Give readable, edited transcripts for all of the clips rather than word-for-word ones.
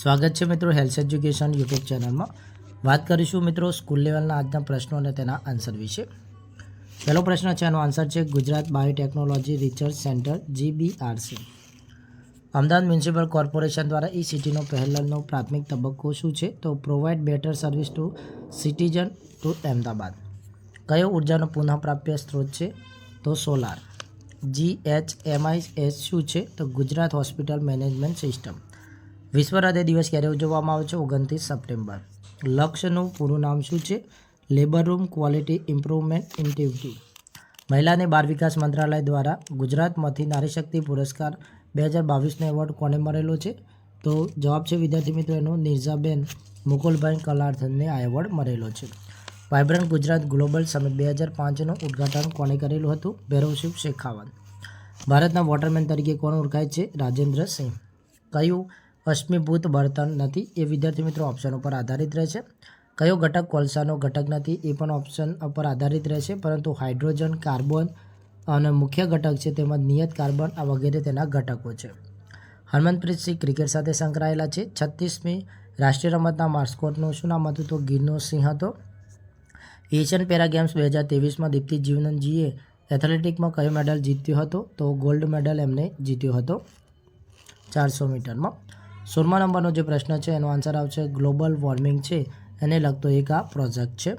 સ્વાગત છે મિત્રો હેલ્થ એજ્યુકેશન યુટ્યુબ ચેનલમાં। વાત કરીશું મિત્રો સ્કૂલ લેવલના આજના પ્રશ્નો અને તેના આન્સર વિશે। પહેલો પ્રશ્ન છે, એનો આન્સર છે Gujarat biotechnology research centre GBRC। Ahmedabad municipal corporation દ્વારા ઈ સિટીનો પહેલનો પ્રાથમિક તબક્કો શું છે? તો provide better service to citizen to Ahmedabad. કયો ઉર્જાનો પુનઃપ્રાપ્ય સ્ત્રોત છે? તો સોલાર। GHMIS શું છે? તો ગુજરાત હોસ્પિટલ મેનેજમેન્ટ સિસ્ટમ। વિશ્વ હૃદય દિવસ ક્યારે ઉજવવામાં આવે છે? 29 સપ્ટેમ્બર। લક્ષ્યનું પૂરું નામ શું છે? Labour room quality improvement initiative. મહિલા અને બાળ વિકાસ મંત્રાલય દ્વારા ગુજરાતમાંથી નારી શક્તિ પુરસ્કાર 2022નો એવોર્ડ કોને મળેલો છે? તો જવાબ છે વિદ્યાર્થી મિત્રો એનો નિર્ઝાબેન મુકુલભાઈ કલાર્થને આ એવોર્ડ મળેલો છે। વાઇબ્રન્ટ ગુજરાત ગ્લોબલ સમિટ 2005નું ઉદ્ઘાટન કોણે કરેલું હતું? ભૈરવસિંહ શેખાવત। ભારતના વોટરમેન તરીકે કોણ ઓળખાય છે? રાજેન્દ્ર સિંહ। કયું અશ્મિભૂત બળતણ નથી? એ વિદ્યાર્થી મિત્રો ઓપ્શન ઉપર આધારિત રહેશે। કયો ઘટક કોલસાનો ઘટક નથી? એ પણ ઓપ્શન ઉપર આધારિત રહેશે, પરંતુ હાઇડ્રોજન, કાર્બન અને મુખ્ય ઘટક છે, તેમજ નિયત કાર્બન આ વગેરે તેના ઘટકો છે। હરમનપ્રીત સિંહ ક્રિકેટ સાથે સંકળાયેલા છે। 36મી રાષ્ટ્રીય રમતના માસ્કોટનું શું નામ હતું? તો ગીરનો સિંહ હતો। એશિયન પેરા ગેમ્સ 2023માં દીપ્તિ જીવનજીએ એથ્લેટિકમાં કયો મેડલ જીત્યો હતો? તો ગોલ્ડ મેડલ એમને જીત્યો હતો 400 મીટરમાં। 16મા નંબરનો જે પ્રશ્ન છે એનો આન્સર આવશે ગ્લોબલ વોર્મિંગ છે એને લગતો એક આ પ્રોજેક્ટ છે।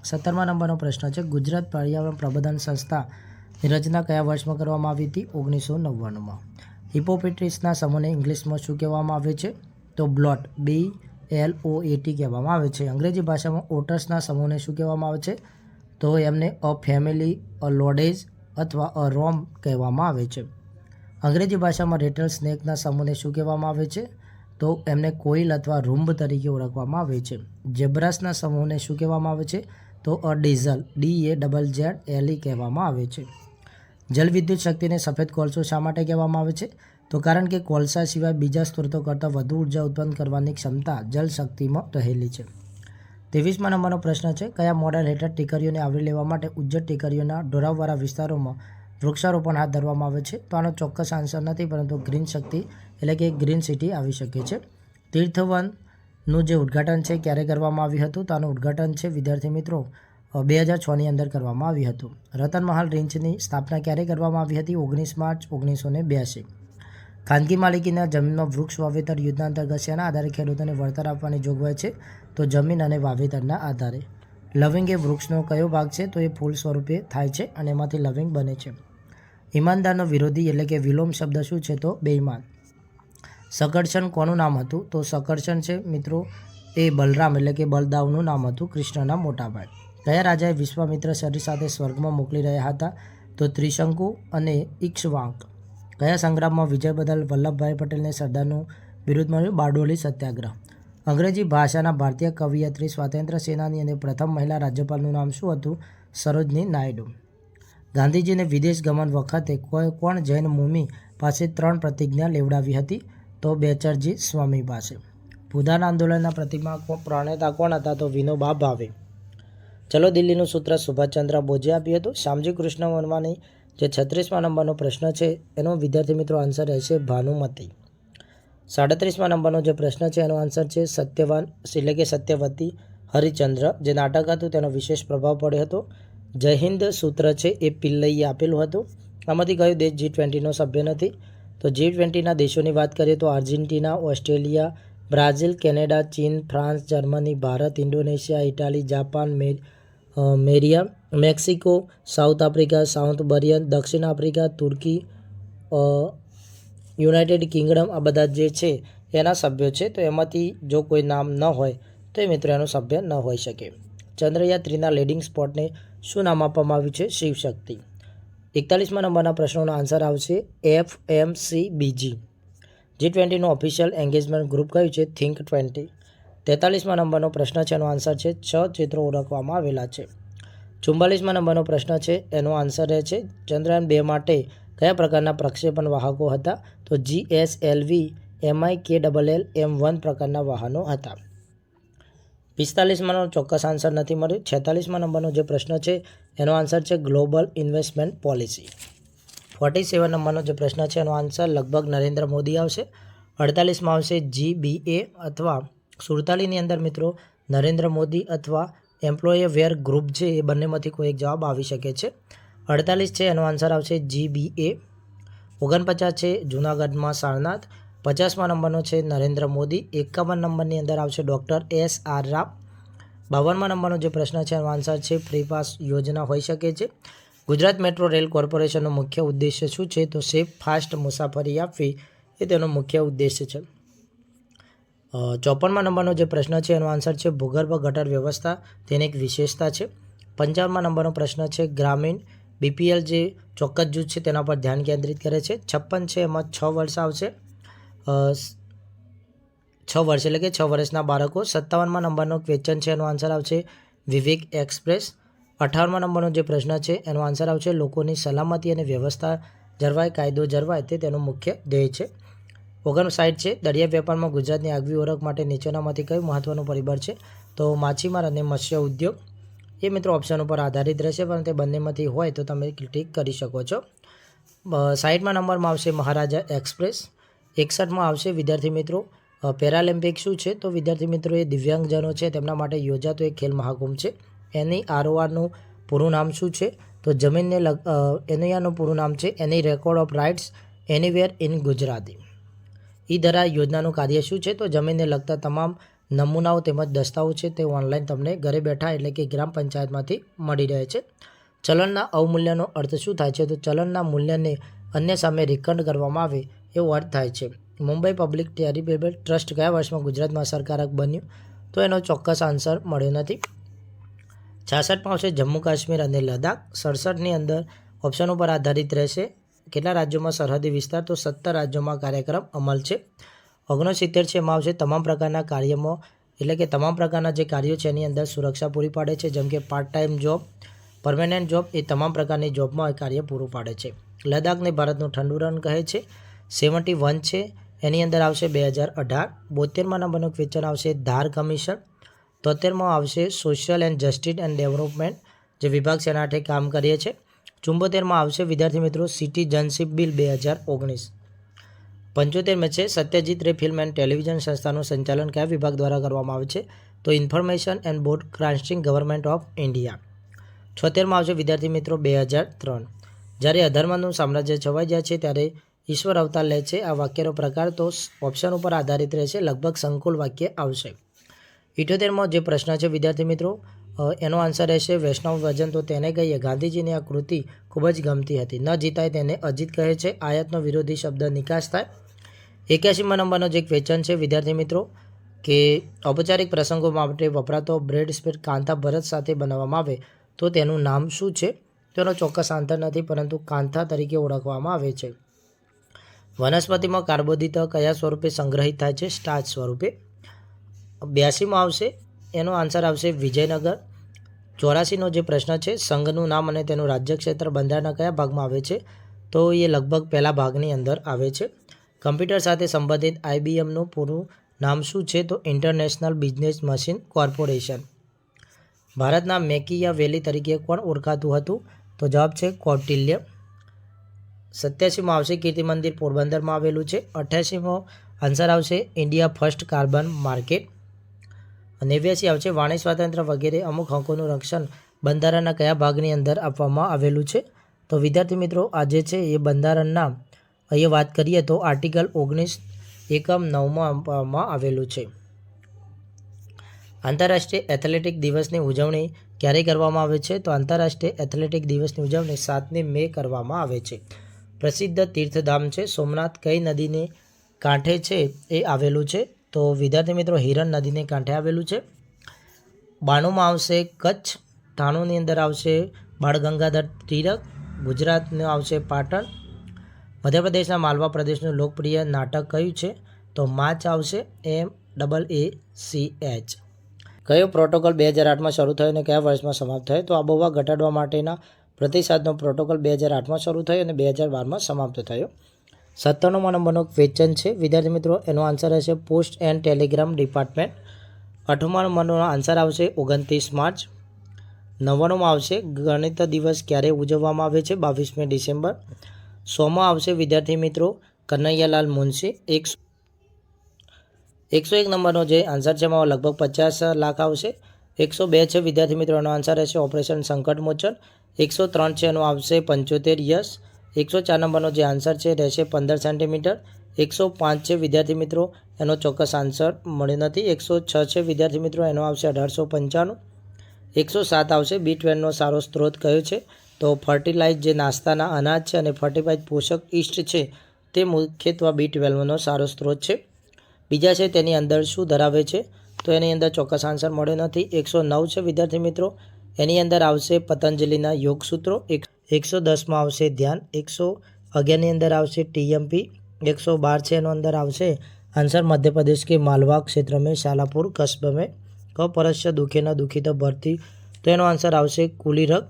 17મા નંબરનો પ્રશ્ન છે, ગુજરાત પર્યાવરણ પ્રબંધન સંસ્થાની રચના કયા વર્ષમાં કરવામાં આવી હતી? 1999માં। હિપોક્રેટિસના સમૂહને ઇંગ્લિશમાં શું કહેવામાં આવે છે? તો બ્લોટ BLOAT કહેવામાં આવે છે। અંગ્રેજી ભાષામાં ઓટર્સના સમૂહને શું કહેવામાં આવે છે? તો એમને અ ફેમિલી, અ લોડેજ અથવા અ રોમ કહેવામાં આવે છે। અંગ્રેજી ભાષામાં રેટલ સ્નેકના સમૂહને શું કહેવામાં આવે છે? તો એમને કોઇલ અથવા રૂમ્બ તરીકે ઓળખવામાં આવે છે। ઝેબ્રાસના સમૂહને શું કહેવામાં આવે છે? તો અ ડીઝલ DAZZLE કહેવામાં આવે છે। જલવિદ્યુત શક્તિને સફેદ કોલસો શા માટે કહેવામાં આવે છે? તો કારણ કે કોલસા સિવાય બીજા સ્ત્રોતો કરતાં વધુ ઉર્જા ઉત્પન્ન કરવાની ક્ષમતા જલશક્તિમાં રહેલી છે। 23મા નંબરનો પ્રશ્ન છે, કયા મોડેલ હેઠળ ટેકરીઓને આવરી લેવા માટે ઉજ્જડ ટેકરીઓના ઢોળાવવાળા વિસ્તારોમાં વૃક્ષારોપણ હાથ ધરવામાં આવે છે? તો આનો ચોક્કસ આન્સર નથી, પરંતુ ગ્રીન શક્તિ એટલે કે ગ્રીન સિટી આવી શકે છે। તીર્થવનનું જે ઉદ્ઘાટન છે ક્યારે કરવામાં આવ્યું હતું? તો આનું ઉદ્ઘાટન છે વિદ્યાર્થી મિત્રો 2006ની અંદર કરવામાં આવ્યું હતું। રતનમહાલ રેન્જની સ્થાપના ક્યારે કરવામાં આવી હતી? 19 માર્ચ 1982। ખાનગી માલિકીના જમીનમાં વૃક્ષ વાવેતર યોજના અંતર્ગત શેના આધારે ખેડૂતોને વળતર આપવાની જોગવાઈ છે? તો જમીન અને વાવેતરના આધારે। લવિંગ એ વૃક્ષનો કયો ભાગ છે? તો એ ફૂલ સ્વરૂપે થાય છે અને એમાંથી લવિંગ બને છે। ઈમાનદારનો વિરોધી એટલે કે વિલોમ શબ્દ શું છે? તો બેઈમાન। શકર્ષણ કોનું નામ હતું? તો શકર્ષણ છે મિત્રો એ બલરામ એટલે કે બલદાવનું નામ હતું, કૃષ્ણના મોટા ભાઈ। કયા રાજાએ વિશ્વામિત્ર શરીર સાથે સ્વર્ગમાં મોકલી રહ્યા હતા? તો ત્રિશંકુ અને ઇક્ષ્વાક। કયા સંગ્રામમાં વિજય બદલ વલ્લભભાઈ પટેલને સરદારનું વિરુદ્ધ મળ્યું? બારડોલી સત્યાગ્રહ। અંગ્રેજી ભાષાના ભારતીય કવિયત્રી, સ્વાતંત્ર્ય સેનાની અને પ્રથમ મહિલા રાજ્યપાલનું નામ શું હતું? સરોજની નાયડુ। ગાંધીજીને વિદેશ ગમન વખતે કોણ જૈન મુનિ પાસે 3 પ્રતિજ્ઞા લેવડાવી હતી? તો બેચરજી સ્વામી પાસે। ભૂદાન આંદોલનના પ્રણેતા કોણ હતા? તો વિનોબા ભાવે। ચલો દિલ્હીનું સૂત્ર સુભાષચંદ્ર બોઝે આપ્યું હતું। શ્યામજી કૃષ્ણ વર્માની જે 36મા નંબરનો પ્રશ્ન છે એનો વિદ્યાર્થી મિત્રો આન્સર રહેશે ભાનુમતી। 37મા નંબરનો જે પ્રશ્ન છે એનો આન્સર છે સત્યવાન એટલે કે સત્યવતી હરિશ્ચંદ્ર જે નાટક હતું તેનો વિશેષ પ્રભાવ પડ્યો હતો। જય હિન્દ સૂત્ર છે એ પિલ્લઈએ આપેલું હતું। આમાંથી કયો દેશ G20નો સભ્ય નથી? તો G20ના દેશોની વાત કરીએ તો આર્જેન્ટિના, ઓસ્ટ્રેલિયા, બ્રાઝિલ, કેનેડા, ચીન, France, Germany, Bharat, Indonesia, Italy, Japan, Mexico, South Africa, South બરિયન, દક્ષિણ આફ્રિકા, તુર્કી, યુનાઇટેડ કિંગડમ આ બધા જે છે એના સભ્યો છે। તો એમાંથી જો કોઈ નામ ન હોય તો એ મિત્રો એનો સભ્ય ન હોઈ શકે। ચંદ્રયાન 3ના લેન્ડિંગ સ્પોટને શું નામ આપવામાં આવ્યું છે? શિવશક્તિ। 41મા નંબરના પ્રશ્નોનો આન્સર આવશે FMCBG। G20નું ઓફિશિયલ એન્ગેજમેન્ટ ગ્રુપ કયું છે? થિંક 20। 43મા નંબરનો પ્રશ્ન છે એનો આન્સર છે 6 ચિત્રો ઓળખવામાં આવેલા છે। 44મા નંબરનો પ્રશ્ન છે એનો આન્સર રહે છે ચંદ્રયાન 2 માટે કયા પ્રકારના પ્રક્ષેપણ વાહકો હતા? તો GSLV MIKLL M1 પ્રકારના વાહનો હતા। 45માનો ચોક્કસ આન્સર નથી મળ્યો। 46મા નંબરનો જે પ્રશ્ન છે એનો આન્સર છે ગ્લોબલ ઇન્વેસ્ટમેન્ટ પોલિસી। 47 નંબરનો જે પ્રશ્ન છે એનો આન્સર લગભગ નરેન્દ્ર મોદી આવશે। 48માં આવશે GBA અથવા 47ની અંદર મિત્રો નરેન્દ્ર મોદી અથવા એમ્પ્લોય વેર ગ્રુપ છે એ બંનેમાંથી કોઈ એક જવાબ આવી શકે છે. 48 છે એનો આન્સર આવશે GBA. 49 છે જૂનાગઢમાં સારનાથ. 50મા નંબરનો છે નરેન્દ્ર મોદી. 51 નંબરની અંદર આવશે ડૉક્ટર SR રાવ. 52મા નંબરનો જે પ્રશ્ન છે એનો આન્સર છે ફ્રી પાસ યોજના હોઈ શકે છે. ગુજરાત મેટ્રો રેલ કોર્પોરેશનનો મુખ્ય ઉદ્દેશ્ય શું છે? તો સેફ ફાસ્ટ મુસાફરી આપવી એ તેનો મુખ્ય ઉદ્દેશ્ય છે. 54મા નંબરનો જે પ્રશ્ન છે એનો આન્સર છે ભૂગર્ભ ગટર વ્યવસ્થા તેની એક વિશેષતા છે. 55મા નંબરનો પ્રશ્ન છે ગ્રામીણ BPL જે ચોક્કસ જૂથ છે તેના પર ધ્યાન કેન્દ્રિત કરે છે. 56 છે એમાં 6 વર્ષ આવશે, 6 વર્ષ એટલે કે 6 વર્ષના બાળકો. 57મા નંબરનો ક્વેશ્ચન છે એનો આન્સર આવશે વિવેક એક્સપ્રેસ. 58મા નંબરનો જે પ્રશ્ન છે એનો આન્સર આવશે લોકોની સલામતી અને વ્યવસ્થા જળવાય, કાયદો જળવાય તે તેનું મુખ્ય ધ્યેય છે. 59 છે દરિયા વેપારમાં ગુજરાતની આગવી ઓળખ માટે નીચેનામાંથી કયું મહત્વનું પરિબળ છે? તો માછીમાર અને મત્સ્ય ઉદ્યોગ. એ મિત્રો ઓપ્શન ઉપર આધારિત રહેશે પણ તે બંનેમાંથી હોય તો તમે ટીક કરી શકો છો. 60મા નંબરમાં આવશે મહારાજા એક્સપ્રેસ. 61માં આવશે વિદ્યાર્થી મિત્રો પેરાલિમ્પિક શું છે? તો વિદ્યાર્થી મિત્રો એ દિવ્યાંગજનો છે તેમના માટે યોજાતો એક ખેલ મહાકુંભ છે. એની RORનું પૂરું નામ શું છે? તો એનું પૂરું નામ છે એની record of rights anywhere in Gujarati. Dhara યોજનાનું કાર્ય શું છે? તો જમીનને લગતા તમામ નમૂનાઓ તેમજ દસ્તાઓ છે તે ઓનલાઈન તમને ઘરે બેઠા એટલે કે ગ્રામ પંચાયતમાંથી મળી રહે છે. ચલણના અવમૂલ્યનો અર્થ શું થાય છે? તો ચલણના મૂલ્યને અન્ય સામે રિકન્ડ કરવામાં આવે એવો અર્થ થાય છે. મુંબઈ પબ્લિક ચેરિટેબલ ટ્રસ્ટ કયા વર્ષમાં ગુજરાતમાં અસરકારક બન્યું? તો એનો ચોક્કસ આન્સર મળ્યો નથી. 66માં આવશે જમ્મુ કાશ્મીર અને લદ્દાખ. 67ની અંદર ઓપ્શન ઉપર આધારિત રહેશે. કેટલા રાજ્યોમાં સરહદી વિસ્તાર? તો 17 રાજ્યોમાં કાર્યક્રમ અમલ છે. 69 છે એમાં આવશે તમામ પ્રકારના કાર્યમાં એટલે કે તમામ પ્રકારના જે કાર્યો છે એની અંદર સુરક્ષા પૂરી પાડે છે, જેમ કે part time job, permanent job એ તમામ પ્રકારની જોબમાં કાર્ય પૂરું પાડે છે. લદ્દાખને ભારતનું ઠંડુ રણ કહે છે. 71 છે એની અંદર આવશે 2018. 72મા નંબરનો ક્વેશ્ચન આવશે ધાર કમિશન. 73માં આવશે social and justice and development જે વિભાગ છે એના માટે કામ કરીએ છીએ. 74માં આવશે વિદ્યાર્થી મિત્રો સિટીઝનશીપ બિલ 2019. 75માં છે સત્યજીત રે ફિલ્મ એન્ડ ટેલિવિઝન સંસ્થાનું સંચાલન કયા વિભાગ દ્વારા કરવામાં આવે છે? તો information and broadcasting government of India. 76માં આવશે વિદ્યાર્થી મિત્રો 2003. જ્યારે અધર્મનું સામ્રાજ્ય છવાઈ જાય છે ત્યારે ઈશ્વર અવતાર લે છે. આ વાક્યનો પ્રકાર તો ઓપ્શન ઉપર આધારિત રહેશે, લગભગ સંકુલ વાક્ય આવશે. 78માં જે પ્રશ્ન છે વિદ્યાર્થી મિત્રો એનો આન્સર રહેશે વૈષ્ણવ વજન. તો તેને કહીએ ગાંધીજીની આ કૃતિ ખૂબ જ ગમતી હતી. ન જીતાય તેને અજીત કહે છે. આયાતનો વિરોધી શબ્દ નિકાસ થાય. 81મા નંબરનો જે ક્વેશ્ચન છે વિદ્યાર્થી મિત્રો કે ઔપચારિક પ્રસંગો માટે વપરાતો બ્રેડ સ્પેડ કાંથા ભરત સાથે બનાવવામાં આવે તો તેનું નામ શું છે? તેનો ચોક્કસ આન્સર નથી પરંતુ કાંથા તરીકે ઓળખવામાં આવે છે. વનસ્પતિમાં કાર્બોદિત કયા સ્વરૂપે સંગ્રહિત થાય છે? સ્ટાર્ચ સ્વરૂપે. 82માં આવશે એનો આન્સર આવશે વિજયનગર. 84નો જે પ્રશ્ન છે સંઘનું નામ અને તેનું રાજ્યક્ષેત્ર બંધારણના કયા ભાગમાં આવે છે? તો એ લગભગ પહેલા ભાગની અંદર આવે છે. કમ્પ્યુટર સાથે સંબંધિત IBMનું પૂરું નામ શું છે? તો ઇન્ટરનેશનલ બિઝનેસ મશીન કોર્પોરેશન. ભારતના મેકિયાવેલી તરીકે કોણ ઓળખાતું હતું? તો જવાબ છે કૌટિલ્ય. 87માં આવશે કીર્તિ મંદિર પોરબંદરમાં આવેલું છે. 88માં આન્સર આવશે ઇન્ડિયા ફર્સ્ટ કાર્બન માર્કેટ. 89 આવશે વાણી સ્વાતંત્ર્ય વગેરે અમુક હકોનું રક્ષણ બંધારણના કયા ભાગની અંદર આપવામાં આવેલું છે? તો વિદ્યાર્થી મિત્રો આ જે છે એ બંધારણના અહીંયા વાત કરીએ તો આર્ટિકલ 19 એકમ 9માં આપવામાં આવેલું છે. આંતરરાષ્ટ્રીય એથ્લેટિક દિવસની ઉજવણી ક્યારે કરવામાં આવે છે? તો આંતરરાષ્ટ્રીય એથ્લેટિક દિવસની ઉજવણી 7મી મે કરવામાં આવે છે. પ્રસિદ્ધ તીર્થધામ છે સોમનાથ કઈ નદીને કાંઠે છે એ આવેલું છે? તો વિદ્યાર્થી મિત્રો હિરણ નદીને કાંઠે આવેલું છે. 92માં આવશે કચ્છ. 93ની અંદર આવશે બાળ ગંગાધર તિલક. ગુજરાતનું આવશે પાટણ. મધ્યપ્રદેશના માલવા પ્રદેશનું લોકપ્રિય નાટક કયું છે? તો માચ આવશે MAACH. કયો પ્રોટોકોલ 2008માં શરૂ થયો અને કયા વર્ષમાં સમાપ્ત થયો? તો આબોહવા ઘટાડવા માટેના પ્રતિસાદનો પ્રોટોકોલ 2008માં શરૂ થયો અને 2012માં સમાપ્ત થયો. 97મા નંબરનો ક્વેશ્ચન છે વિદ્યાર્થી મિત્રો એનો આન્સર રહેશે પોસ્ટ એન્ડ ટેલિગ્રામ ડિપાર્ટમેન્ટ. 8મા નંબરનો આન્સર આવશે 29 માર્ચ. 99માં આવશે ગણિત દિવસ ક્યારે ઉજવવામાં આવે છે? 22મી ડિસેમ્બર. 100માં આવશે વિદ્યાર્થી મિત્રો કનૈયાલાલ મુનશી. 101 નંબરનો જે આન્સર છે એમાં લગભગ 50 લાખ આવશે. 102 છે વિદ્યાર્થી મિત્રો, એનો આન્સર રહેશે ઓપરેશન સંકટ મોચન. 103 છે એનો આવશે 75 યસ. 104 નંબરનો જે આન્સર છે રહેશે 15 સેન્ટીમીટર. 105 છે વિદ્યાર્થી મિત્રો, એનો ચોક્કસ આન્સર મળ્યો નથી. 106 છે વિદ્યાર્થી મિત્રો, એનો આવશે 1895. 107 આવશે B12નો સારો સ્ત્રોત કયો છે? તો ફર્ટિલાઇઝ જે નાસ્તાના અનાજ છે અને ફર્ટિલાઇઝ પોષક ઈસ્ટ છે તે મુખ્યત્વે B12નો સારો સ્ત્રોત છે. બીજા છે તેની અંદર શું ધરાવે છે? તો એની અંદર ચોક્કસ આન્સર મળ્યો નથી. 109 છે વિદ્યાર્થી મિત્રો, એની અંદર આવશે પતંજલિના યોગ સૂત્રો. 110માં આવશે ધ્યાન. 111ની અંદર આવશે TMP. 112 છે એનો અંદર આવશે आंसर मध्य प्रदेश के मालवा क्षेत्र में शालापुर कस्बे में कपरस्य दुखे न दुखी तो भरती तो एनो आंसर आवशे कुलीरग.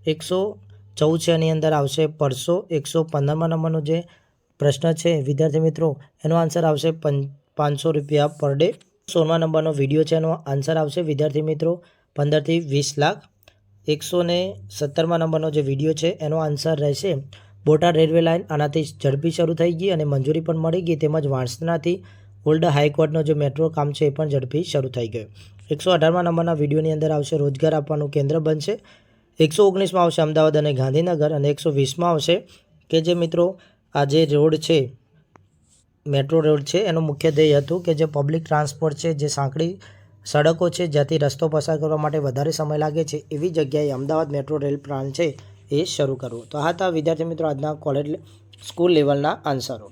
114 છે એની અંદર આવશે પરસો. 115માં નંબરનો જે પ્રશ્ન છે વિદ્યાર્થી મિત્રો, એનો આન્સર આવશે 500 રૂપિયા પર ડે. 16મા નંબરનો વિડીયો છે, એનો આન્સર આવશે વિદ્યાર્થી મિત્રો 15 થી 20 લાખ. 117મા નંબરનો જે વિડીયો છે એનો આન્સર રહેશે બોટાદ રેલવે લાઇન આનાથી ઝડપી શરૂ થઈ ગઈ અને મંજૂરી પણ મળી ગઈ, તેમજ વાંસદાથી ઓલ્ડ હાઈકોર્ટનો જે મેટ્રો કામ છે એ પણ ઝડપી શરૂ થઈ ગયું. 118મા નંબરના વિડીયોની અંદર આવશે રોજગાર આપવાનું કેન્દ્ર બનશે. 119માં આવશે અમદાવાદ અને ગાંધીનગર. અને 120માં આવશે કે જે મિત્રો આ જે રોડ છે મેટ્રો રોડ છે એનું મુખ્ય ધ્યેય હતું કે જે પબ્લિક ટ્રાન્સપોર્ટ છે, જે સાંકડી સડકો છે જ્યાંથી રસ્તો પસાર કરવા માટે વધારે સમય લાગે છે એવી જગ્યાએ અમદાવાદ મેટ્રો રેલ પ્લાન છે એ શરૂ કરવો. તો આ હતા વિદ્યાર્થી મિત્રો આજના કોલેજ સ્કૂલ લેવલના આન્સરો.